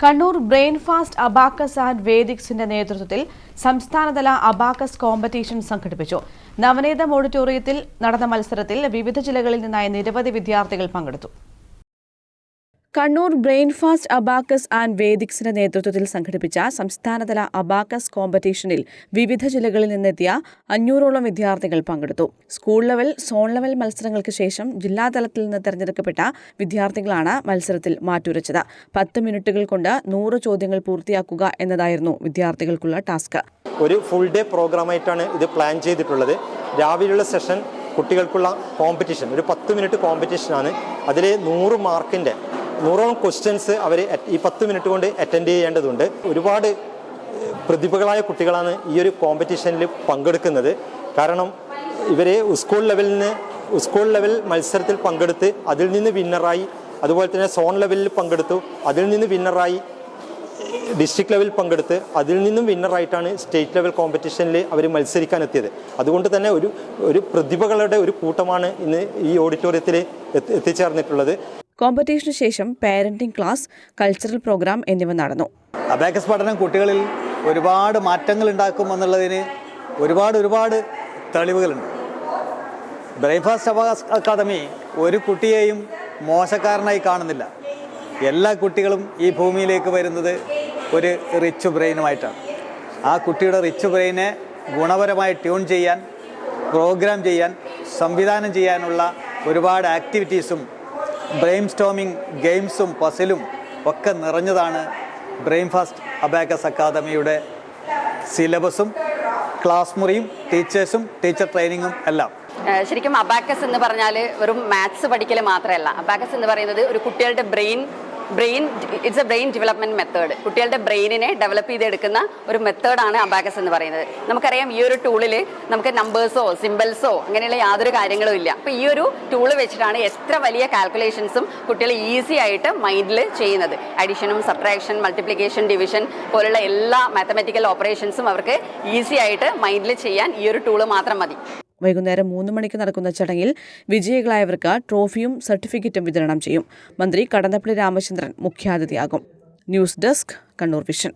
Kannur ബ്രെയിൻഫാസ്റ്റ് abacus and വേദിക്സിന്റെ നേതൃത്വത്തിൽ സംസ്ഥാനതല abacus competition സംഘടിപ്പിച്ചു. നവനീതം ഓഡിറ്റോറിയത്തിൽ നടന്ന മത്സരത്തിൽ വിവിധ ജില്ലകളിൽ നിന്നായി നിരവധി വിദ്യാർത്ഥികൾ പങ്കെടുത്തു. കണ്ണൂർ ബ്രെയിൻഫാസ്റ്റ് അബാക്കസ് ആൻഡ് വേദിക്സിന്റെ നേതൃത്വത്തിൽ സംഘടിപ്പിച്ച സംസ്ഥാനതല അബാക്കസ് കോമ്പറ്റീഷനിൽ വിവിധ ജില്ലകളിൽ നിന്നെത്തിയ 500ഓളം വിദ്യാർത്ഥികൾ പങ്കെടുത്തു. സ്കൂൾ ലെവൽ, സോൺ ലെവൽ മത്സരങ്ങൾക്ക് ശേഷം ജില്ലാതലത്തിൽ നിന്ന് തെരഞ്ഞെടുക്കപ്പെട്ട വിദ്യാർത്ഥികളാണ് മത്സരത്തിൽ മാറ്റുരച്ചത്. 10 മിനിറ്റുകൾ കൊണ്ട് 100 ചോദ്യങ്ങൾ പൂർത്തിയാക്കുക എന്നതായിരുന്നു വിദ്യാർത്ഥികൾക്കുള്ള ടാസ്ക്. ഒരു ഫുൾ ഡേ പ്രോഗ്രാമായിട്ടാണ് ഇത് പ്ലാൻ ചെയ്തിട്ടുള്ളത്. രാവിലെയുള്ള സെഷൻ കുട്ടികൾക്കുള്ള കോമ്പറ്റീഷൻ, ഒരു 10 മിനിറ്റ് കോമ്പറ്റീഷനാണ്. അതിൽ 100 മാർക്കിൻ്റെ 100ഓളം ക്വസ്റ്റ്യൻസ് അവർ ഈ 10 മിനിറ്റ് കൊണ്ട് അറ്റൻഡ് ചെയ്യേണ്ടതുണ്ട്. ഒരുപാട് പ്രതിഭകളായ കുട്ടികളാണ് ഈ ഒരു കോമ്പറ്റീഷനിൽ പങ്കെടുക്കുന്നത്. കാരണം ഇവർ സ്കൂൾ ലെവൽ മത്സരത്തിൽ പങ്കെടുത്ത് അതിൽ നിന്ന് വിന്നറായി, അതുപോലെ തന്നെ സോൺ ലെവലിൽ പങ്കെടുത്തു, അതിൽ നിന്ന് വിന്നറായി, ഡിസ്ട്രിക്ട് ലെവലിൽ പങ്കെടുത്ത് അതിൽ നിന്നും വിന്നറായിട്ടാണ് സ്റ്റേറ്റ് ലെവൽ കോമ്പറ്റീഷനിൽ അവർ മത്സരിക്കാൻ എത്തിയത്. അതുകൊണ്ട് തന്നെ ഒരു പ്രതിഭകളുടെ ഒരു കൂട്ടമാണ് ഇന്ന് ഈ ഓഡിറ്റോറിയത്തിൽ എത്തിച്ചേർന്നിട്ടുള്ളത്. കോമ്പറ്റീഷന് ശേഷം പാരന്റിംഗ് ക്ലാസ്, കൾച്ചറൽ പ്രോഗ്രാം എന്നിവ നടന്നു. അബാക്കസ് പഠനം കുട്ടികളിൽ ഒരുപാട് മാറ്റങ്ങൾ ഉണ്ടാക്കുമെന്നുള്ളതിന് ഒരുപാട് തെളിവുകളുണ്ട്. ബ്രെയിൻഫാസ്റ്റ് അബാക്കസ് അക്കാദമി ഒരു കുട്ടിയെയും മോശക്കാരനായി കാണുന്നില്ല. എല്ലാ കുട്ടികളും ഈ ഭൂമിയിലേക്ക് വരുന്നത് ഒരു റിച്ച് ബ്രെയിനുമായിട്ടാണ്. ആ കുട്ടിയുടെ റിച്ച് ബ്രെയിനെ ഗുണപരമായി ട്യൂൺ ചെയ്യാൻ, പ്രോഗ്രാം ചെയ്യാൻ, സംവിധാനം ചെയ്യാനുള്ള ഒരുപാട് ആക്ടിവിറ്റീസും ബ്രെയിൻ സ്റ്റോമിങ് ഗെയിംസും പസിലും ഒക്കെ നിറഞ്ഞതാണ് ബ്രെയിൻഫാസ്റ്റ് അബാക്കസ് അക്കാദമിയുടെ സിലബസും ക്ലാസ് മുറിയും ടീച്ചേഴ്സും ടീച്ചർ ട്രെയിനിങ്ങും എല്ലാം. ശരിക്കും അബാക്കസ് എന്ന് പറഞ്ഞാൽ വെറും മാത്സ് പഠിക്കൽ മാത്രമല്ല. അബാക്കസ് എന്ന് പറയുന്നത് ഒരു കുട്ടികളുടെ brain it's A brain development method. കുട്ടികളുടെ ബ്രെയിനിനെ ഡെവലപ്പ് ചെയ്തെടുക്കുന്ന ഒരു മെത്തേഡാണ് അബാക്കസ് എന്ന് പറയുന്നത്. നമുക്കറിയാം, ഈ ഒരു ടൂളിൽ നമുക്ക് നമ്പേഴ്സോ സിമ്പിൾസോ അങ്ങനെയുള്ള യാതൊരു കാര്യങ്ങളും ഇല്ല. അപ്പോൾ ഈ ഒരു ടൂള് വെച്ചിട്ടാണ് എത്ര വലിയ കാൽക്കുലേഷൻസും കുട്ടികൾ ഈസി ആയിട്ട് മൈൻഡിൽ ചെയ്യുന്നത്. അഡീഷനും സബ്ട്രാക്ഷൻ, മൾട്ടിപ്ലിക്കേഷൻ, ഡിവിഷൻ പോലുള്ള എല്ലാ മാത്തമാറ്റിക്കൽ ഓപ്പറേഷൻസും അവർക്ക് ഈസി ആയിട്ട് മൈൻഡിൽ ചെയ്യാൻ ഈ ഒരു ടൂള് മാത്രം മതി. വൈകുന്നേരം 3 മണിക്ക് നടക്കുന്ന ചടങ്ങിൽ വിജയികളായവർക്ക് ട്രോഫിയും സർട്ടിഫിക്കറ്റും വിതരണം ചെയ്യും. മന്ത്രി കടന്നപ്പള്ളി രാമചന്ദ്രൻ മുഖ്യാതിഥിയാകും. News desk, Kannur vision.